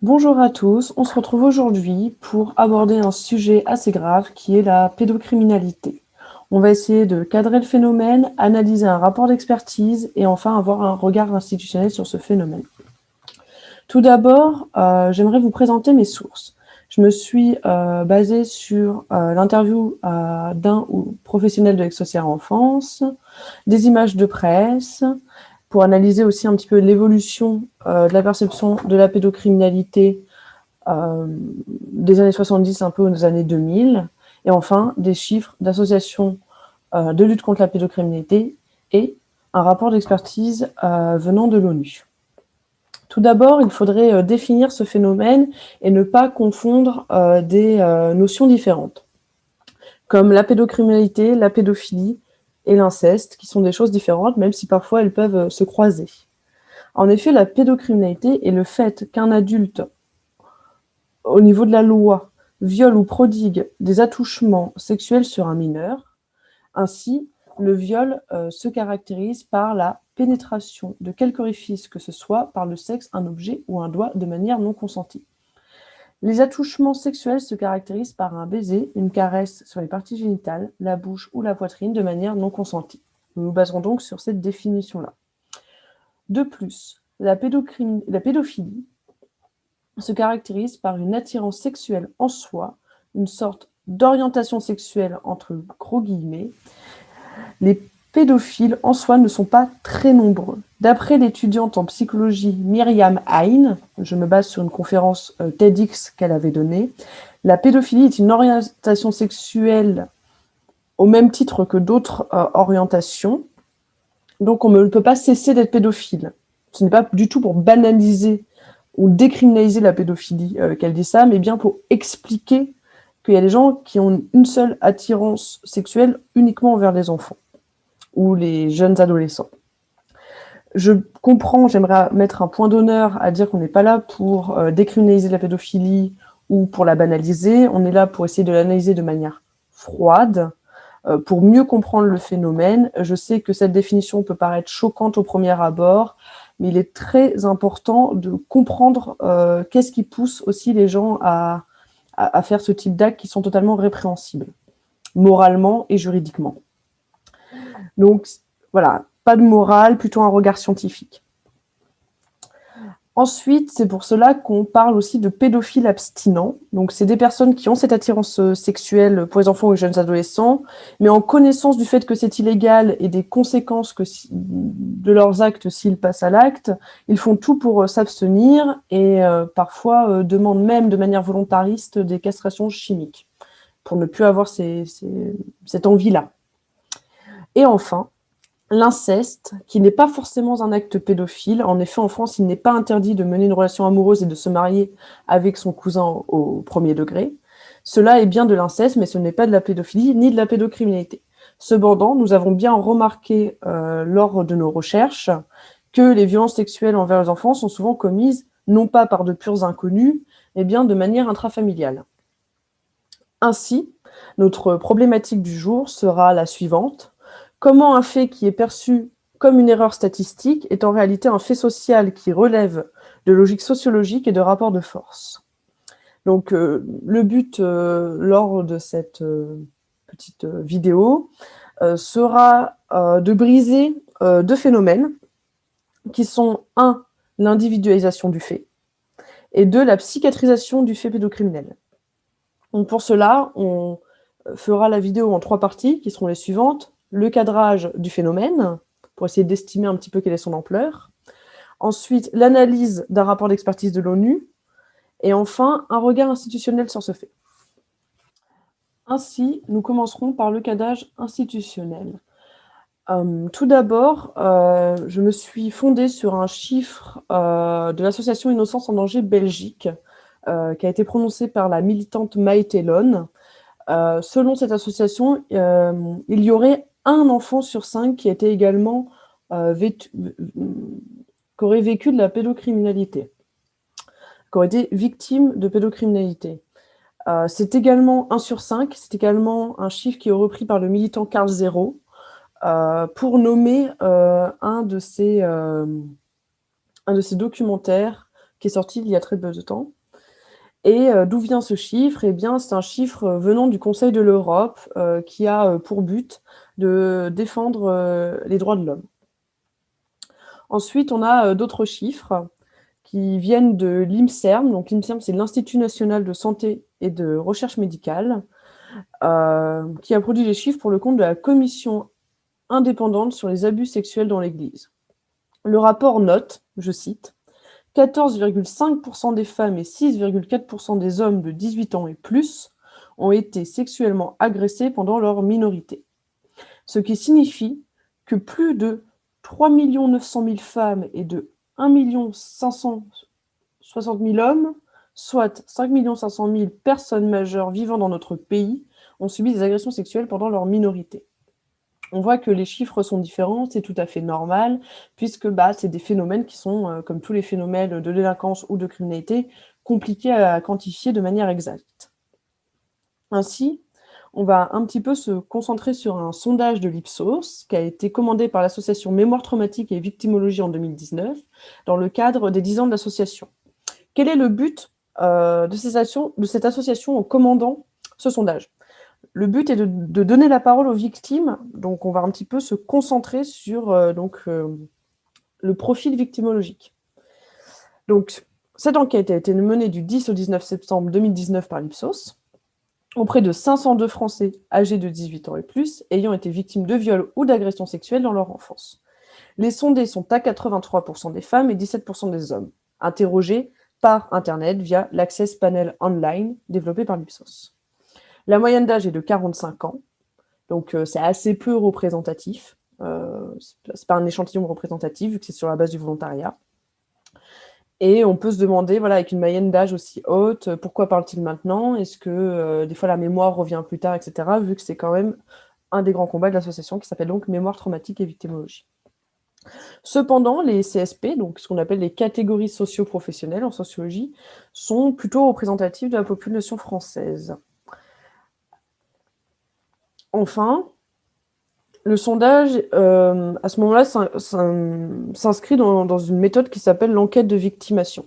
Bonjour à tous, on se retrouve aujourd'hui pour aborder un sujet assez grave qui est la pédocriminalité. On va essayer de cadrer le phénomène, analyser un rapport d'expertise et enfin avoir un regard institutionnel sur ce phénomène. Tout d'abord, j'aimerais vous présenter mes sources. Je me suis basée sur l'interview d'un professionnel de l'aide sociale en enfance, des images de presse, pour analyser aussi un petit peu l'évolution de la perception de la pédocriminalité des années 70 un peu aux années 2000, et enfin des chiffres d'associations de lutte contre la pédocriminalité et un rapport d'expertise venant de l'ONU. Tout d'abord, il faudrait définir ce phénomène et ne pas confondre des notions différentes, comme la pédocriminalité, la pédophilie et l'inceste, qui sont des choses différentes, même si parfois elles peuvent se croiser. En effet, la pédocriminalité est le fait qu'un adulte, au niveau de la loi, viole ou prodigue des attouchements sexuels sur un mineur. Ainsi, le viol se caractérise par la pénétration de quelque orifice que ce soit par le sexe, un objet ou un doigt de manière non consentie. Les attouchements sexuels se caractérisent par un baiser, une caresse sur les parties génitales, la bouche ou la poitrine de manière non consentie. Nous nous baserons donc sur cette définition-là. De plus, la pédophilie se caractérise par une attirance sexuelle en soi, une sorte d'orientation sexuelle entre gros guillemets. Les pédophiles en soi ne sont pas très nombreux. D'après l'étudiante en psychologie Myriam Hein, je me base sur une conférence TEDx qu'elle avait donnée, la pédophilie est une orientation sexuelle au même titre que d'autres orientations. Donc on ne peut pas cesser d'être pédophile. Ce n'est pas du tout pour banaliser ou décriminaliser la pédophilie qu'elle dit ça, mais bien pour expliquer qu'il y a des gens qui ont une seule attirance sexuelle uniquement envers les enfants ou les jeunes adolescents. Je comprends, j'aimerais mettre un point d'honneur à dire qu'on n'est pas là pour décriminaliser la pédophilie ou pour la banaliser, on est là pour essayer de l'analyser de manière froide, pour mieux comprendre le phénomène. Je sais que cette définition peut paraître choquante au premier abord, mais il est très important de comprendre qu'est-ce qui pousse aussi les gens à faire ce type d'actes qui sont totalement répréhensibles, moralement et juridiquement. Donc voilà, pas de morale, plutôt un regard scientifique. Ensuite, c'est pour cela qu'on parle aussi de pédophiles abstinents. Donc, c'est des personnes qui ont cette attirance sexuelle pour les enfants ou les jeunes adolescents, mais en connaissance du fait que c'est illégal et des conséquences de leurs actes s'ils passent à l'acte, ils font tout pour s'abstenir et parfois demandent même de manière volontariste des castrations chimiques pour ne plus avoir cette envie-là. Et enfin, l'inceste, qui n'est pas forcément un acte pédophile. En effet, en France, il n'est pas interdit de mener une relation amoureuse et de se marier avec son cousin au premier degré. Cela est bien de l'inceste, mais ce n'est pas de la pédophilie ni de la pédocriminalité. Cependant, nous avons bien remarqué lors de nos recherches que les violences sexuelles envers les enfants sont souvent commises non pas par de purs inconnus, mais bien de manière intrafamiliale. Ainsi, notre problématique du jour sera la suivante. Comment un fait qui est perçu comme une erreur statistique est en réalité un fait social qui relève de logique sociologique et de rapports de force. Donc, le but lors de cette petite vidéo sera de briser deux phénomènes qui sont, un, l'individualisation du fait, et deux, la psychiatrisation du fait pédocriminel. Donc pour cela, on fera la vidéo en 3 parties, qui seront les suivantes. Le cadrage du phénomène, pour essayer d'estimer un petit peu quelle est son ampleur. Ensuite, l'analyse d'un rapport d'expertise de l'ONU. Et enfin, un regard institutionnel sur ce fait. Ainsi, nous commencerons par le cadrage institutionnel. Tout d'abord, je me suis fondée sur un chiffre de l'association Innocence en danger Belgique, qui a été prononcé par la militante Maïté Lone. Selon cette association, il y aurait un enfant sur 5 qui était également qui aurait vécu de la pédocriminalité, qui aurait été victime de pédocriminalité. C'est également 1 sur 5, c'est également un chiffre qui est repris par le militant Carl Zero pour nommer un de ces documentaires qui est sorti il y a très peu de temps. Et d'où vient ce chiffre? Eh bien, c'est un chiffre venant du Conseil de l'Europe qui a pour but de défendre les droits de l'homme. Ensuite, on a d'autres chiffres qui viennent de l'INSERM. Donc l'INSERM, c'est l'Institut national de santé et de recherche médicale, qui a produit les chiffres pour le compte de la Commission indépendante sur les abus sexuels dans l'Église. Le rapport note, je cite, 14,5% des femmes et 6,4% des hommes de 18 ans et plus ont été sexuellement agressés pendant leur minorité. Ce qui signifie que plus de 3 900 000 femmes et de 1 560 000 hommes, soit 5 500 000 personnes majeures vivant dans notre pays, ont subi des agressions sexuelles pendant leur minorité. On voit que les chiffres sont différents, c'est tout à fait normal, puisque c'est des phénomènes qui sont, comme tous les phénomènes de délinquance ou de criminalité, compliqués à quantifier de manière exacte. Ainsi, on va un petit peu se concentrer sur un sondage de l'Ipsos qui a été commandé par l'association Mémoire traumatique et victimologie en 2019, dans le cadre des 10 ans de l'association. Quel est le but de cette association en commandant ce sondage? Le but est de donner la parole aux victimes, donc on va un petit peu se concentrer sur le profil victimologique. Donc, cette enquête a été menée du 10 au 19 septembre 2019 par l'Ipsos, auprès de 502 Français âgés de 18 ans et plus, ayant été victimes de viols ou d'agressions sexuelles dans leur enfance. Les sondés sont à 83% des femmes et 17% des hommes, interrogés par Internet via l'Access Panel Online développé par l'Ipsos. La moyenne d'âge est de 45 ans, donc c'est assez peu représentatif. C'est pas un échantillon représentatif, vu que c'est sur la base du volontariat. Et on peut se demander, avec une moyenne d'âge aussi haute, pourquoi parle-t-il maintenant? Est-ce que des fois la mémoire revient plus tard, etc., vu que c'est quand même un des grands combats de l'association qui s'appelle donc Mémoire traumatique et victimologie. Cependant, les CSP, donc ce qu'on appelle les catégories socio-professionnelles en sociologie, sont plutôt représentatifs de la population française. Enfin, le sondage, à ce moment-là, s'inscrit dans une méthode qui s'appelle l'enquête de victimation.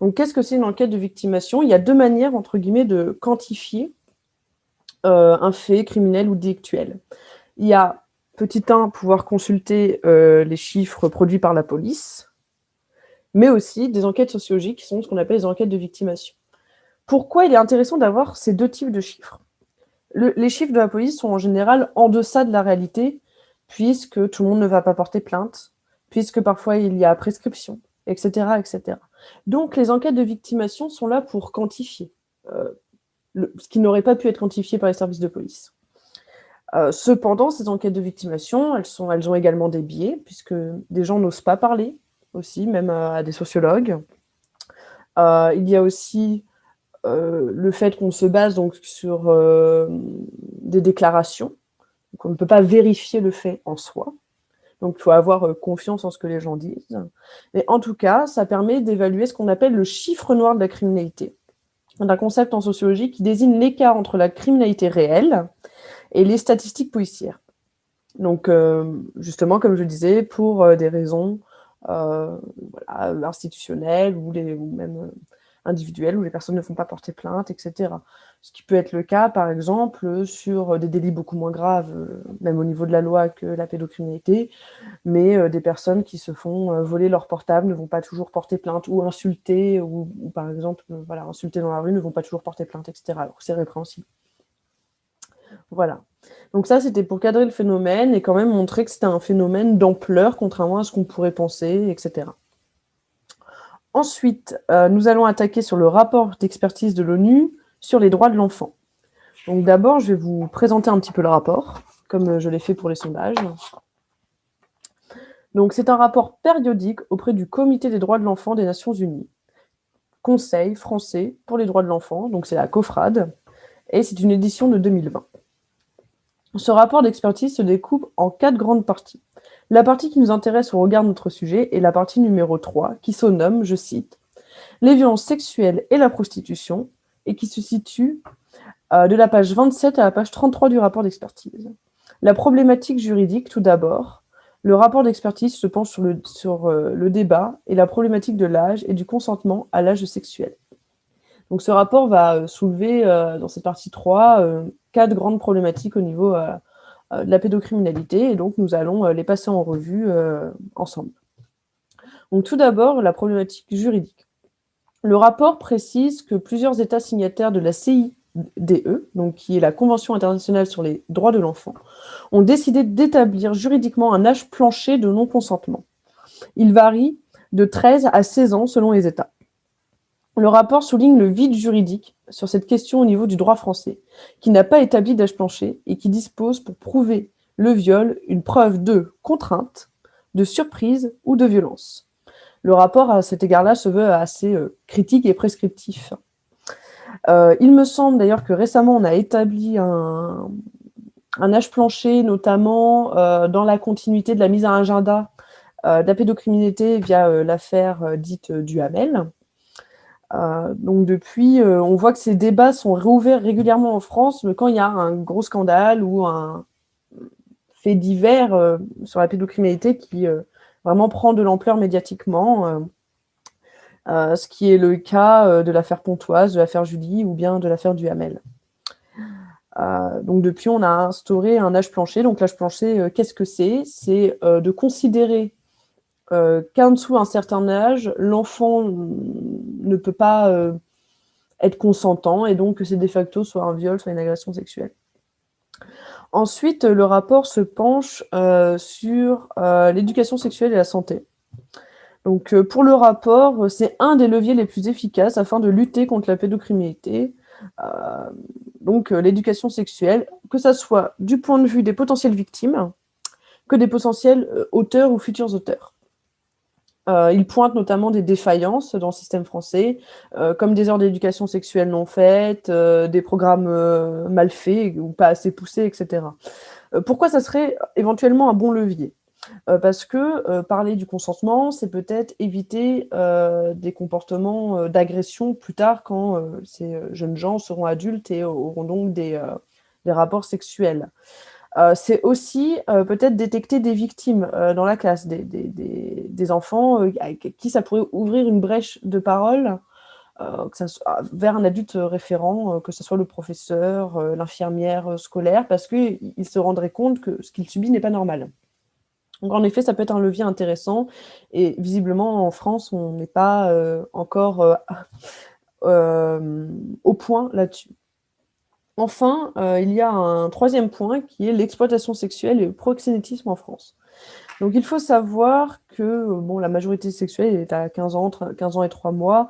Donc, qu'est-ce que c'est une enquête de victimation? Il y a deux manières, entre guillemets, de quantifier un fait criminel ou délictuel. Il y a, petit 1, pouvoir consulter les chiffres produits par la police, mais aussi des enquêtes sociologiques qui sont ce qu'on appelle les enquêtes de victimation. Pourquoi il est intéressant d'avoir ces deux types de chiffres? Les chiffres de la police sont en général en deçà de la réalité, puisque tout le monde ne va pas porter plainte, puisque parfois il y a prescription, etc., etc. Donc les enquêtes de victimation sont là pour quantifier ce qui n'aurait pas pu être quantifié par les services de police. Cependant, ces enquêtes de victimation, elles ont également des biais, puisque des gens n'osent pas parler aussi, même à des sociologues. Il y a aussi le fait qu'on se base donc sur des déclarations, donc on ne peut pas vérifier le fait en soi, donc il faut avoir confiance en ce que les gens disent. Mais en tout cas, ça permet d'évaluer ce qu'on appelle le chiffre noir de la criminalité, un concept en sociologie qui désigne l'écart entre la criminalité réelle et les statistiques policières. Donc justement, comme je disais, pour des raisons institutionnelles ou même individuelles, où les personnes ne font pas porter plainte, etc. Ce qui peut être le cas, par exemple, sur des délits beaucoup moins graves, même au niveau de la loi, que la pédocriminalité, mais des personnes qui se font voler leur portable ne vont pas toujours porter plainte, ou insulter, ou par exemple, insulter dans la rue, ne vont pas toujours porter plainte, etc. Alors c'est répréhensible. Voilà. Donc ça, c'était pour cadrer le phénomène et quand même montrer que c'était un phénomène d'ampleur, contrairement à ce qu'on pourrait penser, etc. Ensuite, nous allons attaquer sur le rapport d'expertise de l'ONU sur les droits de l'enfant. Donc d'abord, je vais vous présenter un petit peu le rapport, comme je l'ai fait pour les sondages. Donc c'est un rapport périodique auprès du Comité des droits de l'enfant des Nations Unies, Conseil français pour les droits de l'enfant, donc c'est la COFRAD, et c'est une édition de 2020. Ce rapport d'expertise se découpe en 4 grandes parties. La partie qui nous intéresse au regard de notre sujet est la partie numéro 3, qui se nomme, je cite, « Les violences sexuelles et la prostitution » et qui se situe de la page 27 à la page 33 du rapport d'expertise. La problématique juridique, tout d'abord. Le rapport d'expertise se penche sur le débat et la problématique de l'âge et du consentement à l'âge sexuel. Donc ce rapport va soulever, dans cette partie 3, 4 grandes problématiques au niveau de la pédocriminalité, et donc nous allons les passer en revue ensemble. Donc tout d'abord, la problématique juridique. Le rapport précise que plusieurs États signataires de la CIDE, donc qui est la Convention internationale sur les droits de l'enfant, ont décidé d'établir juridiquement un âge plancher de non-consentement. Il varie de 13 à 16 ans selon les États. Le rapport souligne le vide juridique sur cette question au niveau du droit français, qui n'a pas établi d'âge plancher et qui dispose pour prouver le viol une preuve de contrainte, de surprise ou de violence. Le rapport, à cet égard-là, se veut assez critique et prescriptif. Il me semble d'ailleurs que récemment, on a établi un âge plancher, notamment dans la continuité de la mise à agenda de la pédocriminalité via l'affaire dite Duhamel. Donc depuis, on voit que ces débats sont réouverts régulièrement en France, mais quand il y a un gros scandale ou un fait divers sur la pédocriminalité qui vraiment prend de l'ampleur médiatiquement, ce qui est le cas de l'affaire Pontoise, de l'affaire Julie ou bien de l'affaire Duhamel. Donc depuis, on a instauré un âge plancher. Donc l'âge plancher, qu'est-ce que c'est? C'est de considérer qu'en dessous d'un certain âge, l'enfant ne peut pas être consentant, et donc que c'est de facto soit un viol, soit une agression sexuelle. Ensuite, le rapport se penche sur l'éducation sexuelle et la santé. Donc pour le rapport, c'est un des leviers les plus efficaces afin de lutter contre la pédocriminalité. Donc l'éducation sexuelle, que ça soit du point de vue des potentielles victimes, que des potentiels auteurs ou futurs auteurs. Il pointe notamment des défaillances dans le système français, comme des heures d'éducation sexuelle non faites, des programmes mal faits ou pas assez poussés, etc. Pourquoi ça serait éventuellement un bon levier? Parce que parler du consentement, c'est peut-être éviter des comportements d'agression plus tard quand ces jeunes gens seront adultes et auront donc des rapports sexuels. C'est aussi peut-être détecter des victimes dans la classe, des enfants avec qui ça pourrait ouvrir une brèche de parole vers un adulte référent, que ce soit le professeur, l'infirmière scolaire, parce qu'il se rendrait compte que ce qu'il subit n'est pas normal. Donc en effet, ça peut être un levier intéressant, et visiblement en France, on n'est pas encore au point là-dessus. Enfin, il y a un troisième point qui est l'exploitation sexuelle et le proxénétisme en France. Donc il faut savoir que la majorité sexuelle est à 15 ans et 3 mois,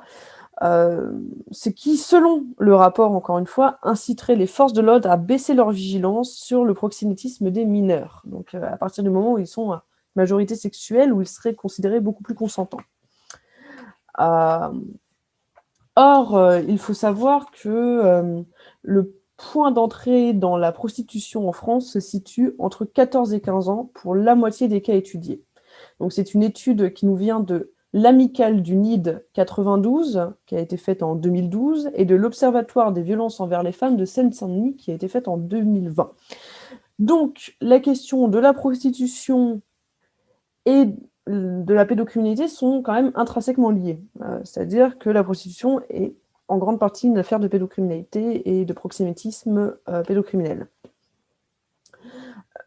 ce qui, selon le rapport, encore une fois, inciterait les forces de l'ordre à baisser leur vigilance sur le proxénétisme des mineurs. Donc à partir du moment où ils sont à majorité sexuelle, où ils seraient considérés beaucoup plus consentants. Or, il faut savoir que le point d'entrée dans la prostitution en France se situe entre 14 et 15 ans pour la moitié des cas étudiés. Donc c'est une étude qui nous vient de l'Amicale du NID 92, qui a été faite en 2012, et de l'Observatoire des violences envers les femmes de Seine-Saint-Denis, qui a été faite en 2020. Donc la question de la prostitution et de la pédocriminalité sont quand même intrinsèquement liées. C'est-à-dire que la prostitution est en grande partie une affaire de pédocriminalité et de proxénétisme pédocriminel.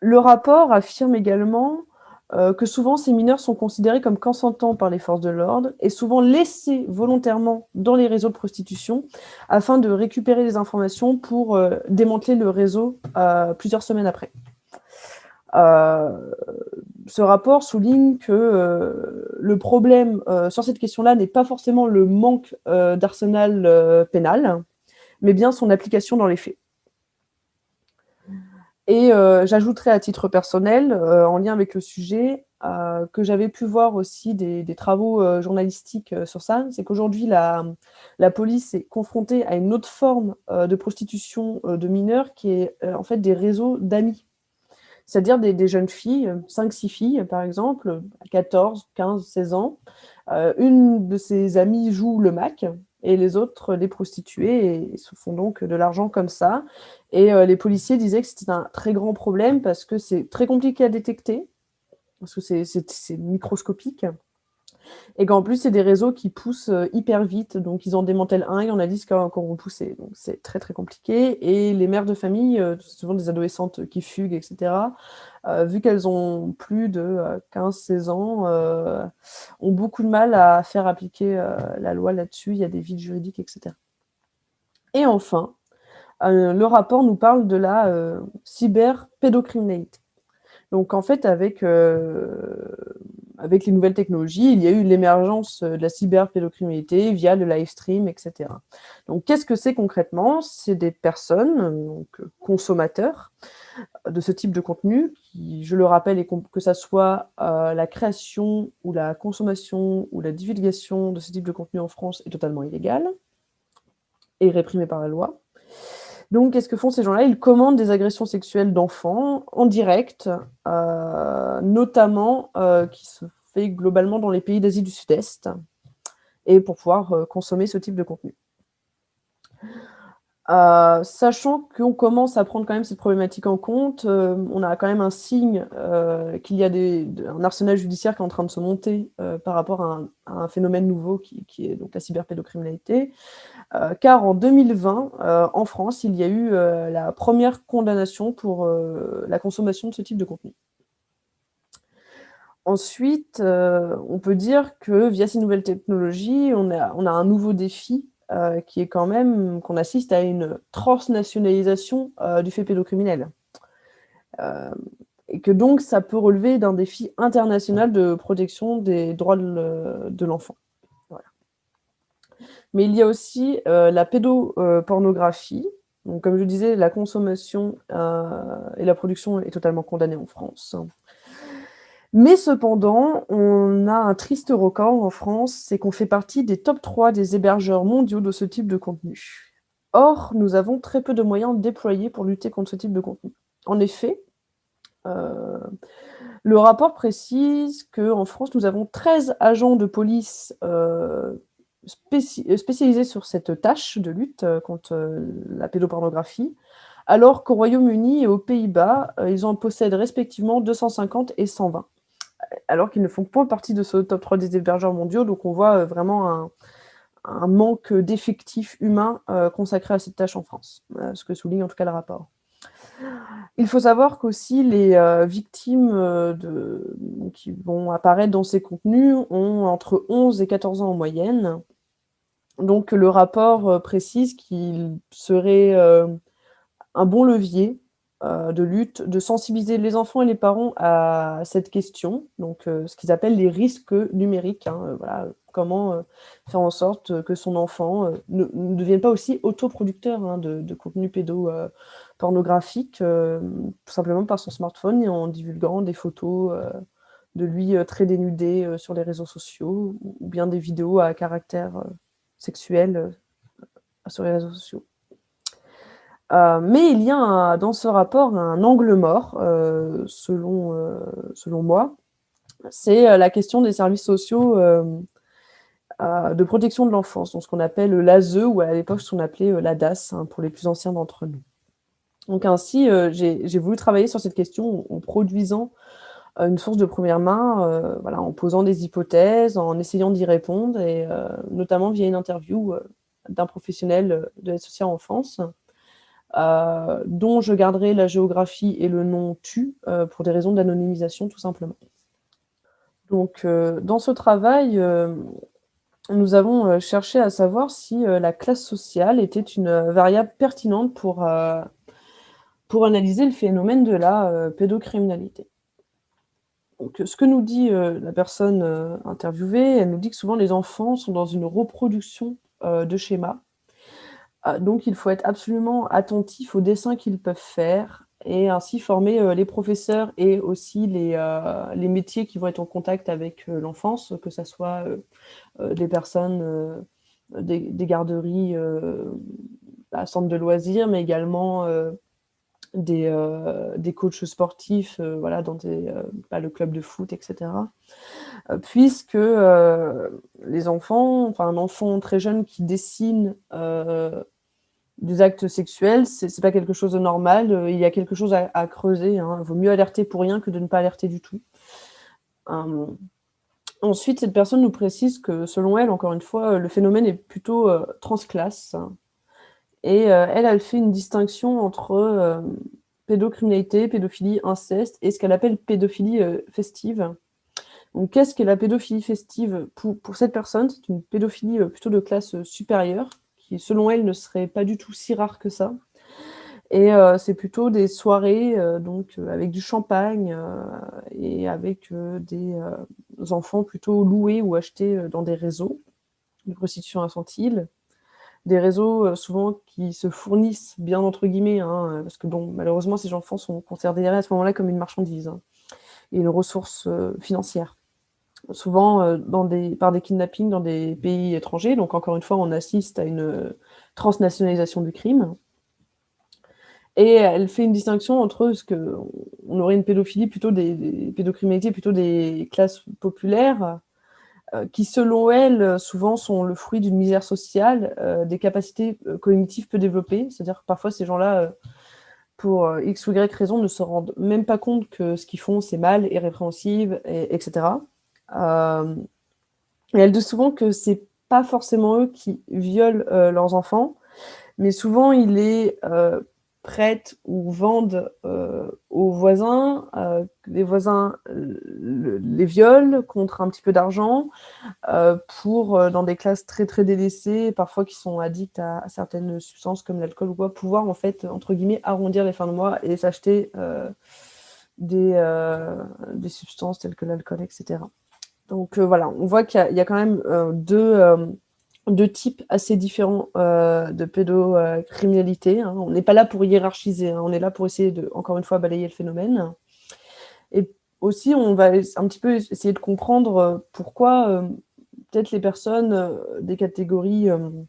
Le rapport affirme également que souvent ces mineurs sont considérés comme consentants par les forces de l'ordre et souvent laissés volontairement dans les réseaux de prostitution afin de récupérer les informations pour démanteler le réseau plusieurs semaines après. Ce rapport souligne que le problème sur cette question-là n'est pas forcément le manque d'arsenal pénal, mais bien son application dans les faits. Et j'ajouterais à titre personnel, en lien avec le sujet, que j'avais pu voir aussi des travaux journalistiques sur ça, c'est qu'aujourd'hui la police est confrontée à une autre forme de prostitution de mineurs qui est en fait des réseaux d'amis. C'est-à-dire des jeunes filles, 5-6 filles par exemple, à 14, 15, 16 ans. Une de ses amies joue le MAC et les autres des prostituées et se font donc de l'argent comme ça. Et les policiers disaient que c'était un très grand problème parce que c'est très compliqué à détecter, parce que c'est microscopique. et qu'en plus, c'est des réseaux qui poussent hyper vite. Donc, ils en démantèlent un, il y en a 10 qui ont repoussé. Donc, c'est très, très compliqué. Et les mères de famille, souvent des adolescentes qui fuguent, etc., vu qu'elles ont plus de 15-16 ans, ont beaucoup de mal à faire appliquer la loi là-dessus. Il y a des vides juridiques, etc. Et enfin, le rapport nous parle de la cyberpédocriminalité. Donc en fait, avec les nouvelles technologies, il y a eu l'émergence de la cyberpédocriminalité via le live stream, etc. Donc qu'est-ce que c'est concrètement? C'est des personnes, donc consommateurs de ce type de contenu, qui, je le rappelle, que ça soit la création ou la consommation ou la divulgation de ce type de contenu en France est totalement illégale et réprimé par la loi. Donc, qu'est-ce que font ces gens-là? Ils commandent des agressions sexuelles d'enfants en direct, notamment qui se fait globalement dans les pays d'Asie du Sud-Est, et pour pouvoir consommer ce type de contenu. Sachant qu'on commence à prendre quand même cette problématique en compte, on a quand même un signe qu'il y a un arsenal judiciaire qui est en train de se monter par rapport à un phénomène nouveau qui est donc la cyberpédocriminalité. Car en 2020, en France, il y a eu la première condamnation pour la consommation de ce type de contenu. Ensuite, on peut dire que via ces nouvelles technologies, on a un nouveau défi qui est quand même qu'on assiste à une transnationalisation du fait pédocriminel. Et que donc ça peut relever d'un défi international de protection des droits de l'enfant. Voilà. Mais il y a aussi la pédopornographie. Donc, comme je disais, la consommation et la production est totalement condamnée en France. Mais cependant, on a un triste record en France, c'est qu'on fait partie des top 3 des hébergeurs mondiaux de ce type de contenu. Or, nous avons très peu de moyens déployés pour lutter contre ce type de contenu. En effet, le rapport précise qu'en France, nous avons 13 agents de police spécialisés sur cette tâche de lutte contre la pédopornographie, alors qu'au Royaume-Uni et aux Pays-Bas, ils en possèdent respectivement 250 et 120, alors qu'ils ne font pas partie de ce top 3 des hébergeurs mondiaux, donc on voit vraiment un manque d'effectifs humains consacrés à cette tâche en France, ce que souligne en tout cas le rapport. Il faut savoir qu'aussi les victimes qui vont apparaître dans ces contenus ont entre 11 et 14 ans en moyenne. Donc le rapport précise qu'il serait un bon levier de lutte, de sensibiliser les enfants et les parents à cette question, donc ce qu'ils appellent les risques numériques. Voilà, comment faire en sorte que son enfant ne devienne pas aussi autoproducteur de contenu pédopornographique, tout simplement par son smartphone et en divulguant des photos de lui très dénudé sur les réseaux sociaux, ou bien des vidéos à caractère sexuel sur les réseaux sociaux. Mais il y a dans ce rapport un angle mort, selon moi, c'est la question des services sociaux de protection de l'enfance, donc ce qu'on appelle l'ASE, ou à l'époque ce qu'on appelait l'ADAS, pour les plus anciens d'entre nous. Donc ainsi, j'ai voulu travailler sur cette question en produisant une source de première main, voilà, en posant des hypothèses, en essayant d'y répondre, et notamment via une interview d'un professionnel de l'aide sociale en enfance, dont je garderai la géographie et le nom pour des raisons d'anonymisation, tout simplement. Donc, dans ce travail, nous avons cherché à savoir si la classe sociale était une variable pertinente pour analyser le phénomène de la pédocriminalité. Donc, ce que nous dit la personne interviewée, elle nous dit que souvent les enfants sont dans une reproduction de schémas. Donc il faut être absolument attentif aux dessins qu'ils peuvent faire, et ainsi former les professeurs et aussi les métiers qui vont être en contact avec l'enfance, que ça soit des personnes, des garderies, centres de loisirs, mais également des coachs sportifs, voilà, dans le club de foot, etc. Puisque les enfants, enfin un enfant très jeune qui dessine des actes sexuels, c'est pas quelque chose de normal, il y a quelque chose à creuser, hein. Il vaut mieux alerter pour rien que de ne pas alerter du tout. Ensuite, cette personne nous précise que, selon elle, encore une fois, le phénomène est plutôt, transclasse et elle fait une distinction entre, pédocriminalité, pédophilie, inceste et ce qu'elle appelle pédophilie, festive. Donc qu'est-ce qu'est la pédophilie festive? Pour cette personne, c'est une pédophilie, plutôt de classe, supérieure, qui selon elle ne serait pas du tout si rare que ça et c'est plutôt des soirées, avec du champagne, et avec, des enfants plutôt loués ou achetés, dans des réseaux de prostitution infantile. Des réseaux, souvent qui se «fournissent» bien entre guillemets, hein, parce que bon, malheureusement ces enfants sont considérés à ce moment-là comme une marchandise, hein, et une ressource, financière. Souvent, par des kidnappings dans des pays étrangers, donc encore une fois on assiste à une, transnationalisation du crime. Et elle fait une distinction entre ce que on aurait une pédophilie plutôt des pédocriminalités plutôt des classes populaires, qui selon elle, souvent sont le fruit d'une misère sociale, des capacités, cognitives peu développées. C'est-à-dire que parfois ces gens-là, pour, X ou Y raison, ne se rendent même pas compte que ce qu'ils font, c'est mal et répréhensible et cetera. Hem Et elle dit souvent que c'est pas forcément eux qui violent, leurs enfants, mais souvent ils les, prêtent ou vendent, aux voisins, que les voisins, les violent contre un petit peu d'argent, pour, dans des classes très, très délaissées, parfois qui sont addicts à certaines substances comme l'alcool ou quoi, pouvoir en fait, entre guillemets, «arrondir les fins de mois» et s'acheter, des, heu, des substances telles que l'alcool et cetera. Donc voilà, on voit qu'il y a quand même, 2 types assez différents, de pédocriminalité, hein. On n'est pas là pour hiérarchiser, hein, on est là pour essayer de, encore une fois, balayer le phénomène et aussi on va un petit peu essayer de comprendre, pourquoi, peut-être les personnes, des catégories, heu,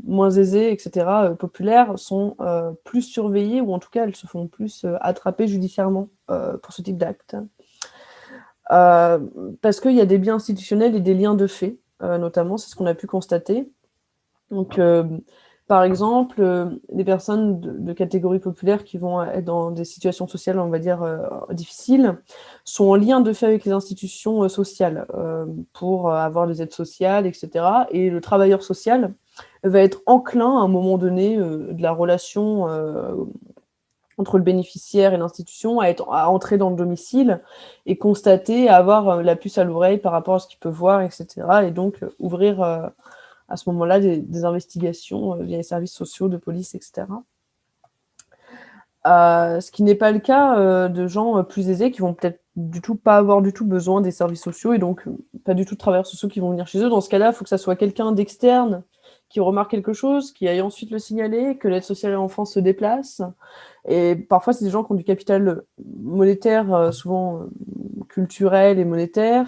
moins aisées et cetera, populaires sont, plus surveillées ou en tout cas elles se font plus, attraper judiciairement, pour ce type d'actes. Parce qu'il y a des biais institutionnels et des liens de fait, notamment, c'est ce qu'on a pu constater. Donc, par exemple, les personnes de catégorie populaire qui vont être dans des situations sociales, on va dire, difficiles, sont en lien de fait avec les institutions, sociales, pour, avoir des aides sociales et cetera et le travailleur social va être enclin à un moment donné, de la relation, entre le bénéficiaire et l'institution à entrer dans le domicile et constater, avoir, la puce à l'oreille par rapport à ce qu'il peut voir et cetera et donc ouvrir, à ce moment-là des investigations, via les services sociaux, de police et cetera. Ce qui n'est pas le cas, de gens, plus aisés qui vont peut-être du tout pas avoir du tout besoin des services sociaux et donc pas du tout de travailleurs sociaux qui vont venir chez eux. Dans ce cas-là, il faut que ça soit quelqu'un d'externe qui remarque quelque chose, qui aille ensuite le signaler, que l'aide sociale à l'enfance se déplace et parfois c'est des gens qui ont du capital, monétaire, souvent, culturel et monétaire,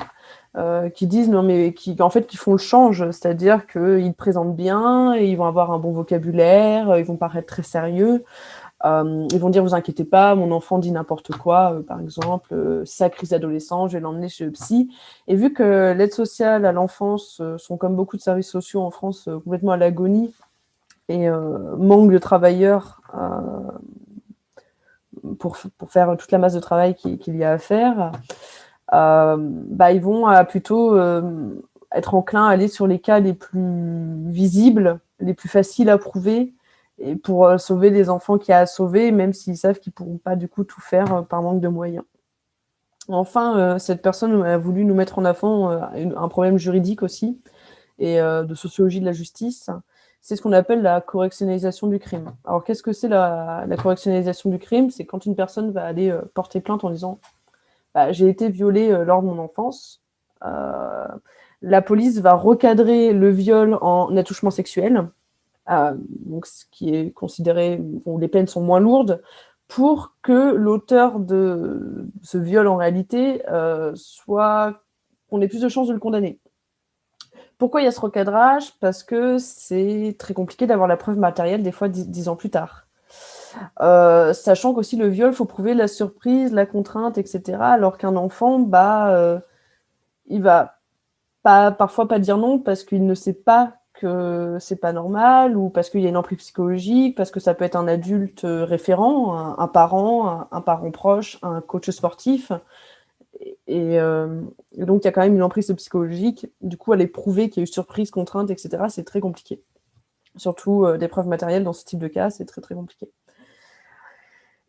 qui disent non mais qui en fait qui font le change, c'est-à-dire qu'ils présentent bien et ils vont avoir un bon vocabulaire, ils vont paraître très sérieux. Ils vont dire: «Vous inquiétez pas, mon enfant dit n'importe quoi», par exemple, sa crise d'adolescence, je vais l'emmener chez le psy et vu que l'aide sociale à l'enfance, sont comme beaucoup de services sociaux en France, complètement à l'agonie et manquent de travailleurs, pour faire toute la masse de travail qu'il y a à faire, ils vont, plutôt, être enclins à aller sur les cas les plus visibles, les plus faciles à prouver et pour, sauver les enfants qu'il y a à sauver, même s'ils savent qu'ils pourront pas du coup tout faire, par manque de moyens. Enfin, cette personne a voulu nous mettre en avant, un problème juridique aussi et de sociologie de la justice. C'est ce qu'on appelle la correctionnalisation du crime. Alors qu'est-ce que c'est la correctionnalisation du crime? C'est quand une personne va aller, porter plainte en disant: «Bah, j'ai été violée, lors de mon enfance». Heu, la police va recadrer le viol en attouchement sexuel, donc ce qui est considéré bon, les peines sont moins lourdes pour que l'auteur de ce viol en réalité, soit qu'on ait plus de chances de le condamner. Pourquoi il y a ce recadrage? Parce que c'est très compliqué d'avoir la preuve matérielle des fois 10 ans plus tard. Sachant qu'aussi le viol, faut prouver la surprise, la contrainte et cetera, alors qu'un enfant, il va pas parfois pas dire non parce qu'il ne sait pas que c'est pas normal ou parce qu'il y a une emprise psychologique, parce que ça peut être un adulte, référent, un parent, un parent proche, un coach sportif Et donc, il y a quand même une emprise psychologique. Du coup, aller prouver qu'il y a eu surprise, contrainte, etc., c'est très compliqué. Surtout des preuves matérielles dans ce type de cas, c'est très, très compliqué.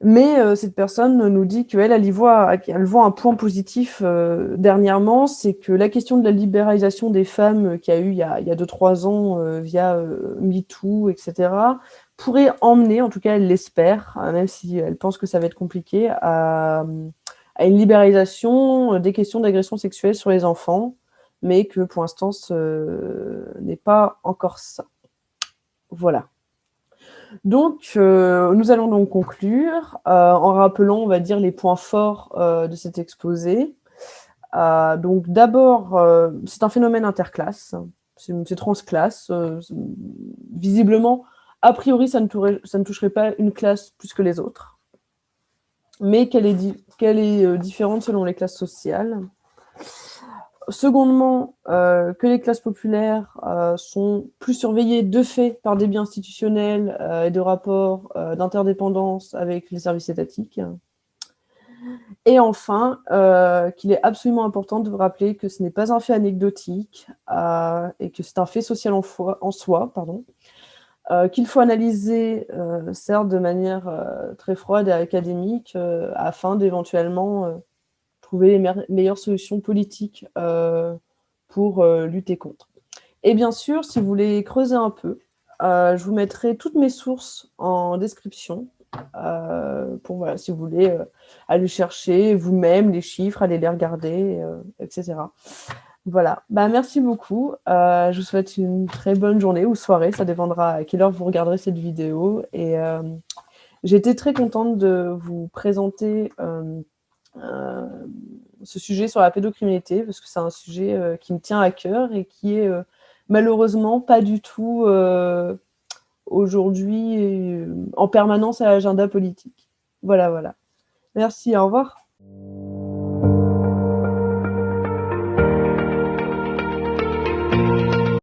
Mais cette personne nous dit qu'elle elle voit un point positif dernièrement, c'est que la question de la libéralisation des femmes qu'il y a eu il y a 2-3 ans via MeToo, etc., pourrait emmener, en tout cas elle l'espère, même si elle pense que ça va être compliqué, à une libéralisation des questions d'agression sexuelle sur les enfants, mais que pour l'instant ce n'est pas encore ça. Voilà. Donc, nous allons donc conclure en rappelant, on va dire, les points forts de cet exposé. Donc, d'abord, c'est un phénomène interclasse, c'est transclasse. Visiblement, a priori, ça ne toucherait pas une classe plus que les autres, mais qu'elle est différente selon les classes sociales. Secondement, que les classes populaires sont plus surveillées de fait par des biais institutionnels et de rapports d'interdépendance avec les services étatiques. Et enfin, qu'il est absolument important de vous rappeler que ce n'est pas un fait anecdotique et que c'est un fait social en soi, qu'il faut analyser, certes de manière très froide et académique, afin d'éventuellement trouver les meilleures solutions politiques pour lutter contre. Et bien sûr, si vous voulez creuser un peu, je vous mettrai toutes mes sources en description pour, voilà, si vous voulez aller chercher vous-même les chiffres, aller les regarder, etc. Voilà. Bah, merci beaucoup. Je vous souhaite une très bonne journée ou soirée, ça dépendra à quelle heure vous regarderez cette vidéo. Et j'ai été très contente de vous présenter ce sujet sur la pédocriminalité, parce que c'est un sujet qui me tient à cœur et qui est malheureusement pas du tout aujourd'hui en permanence à l'agenda politique. Voilà, voilà. Merci, au revoir.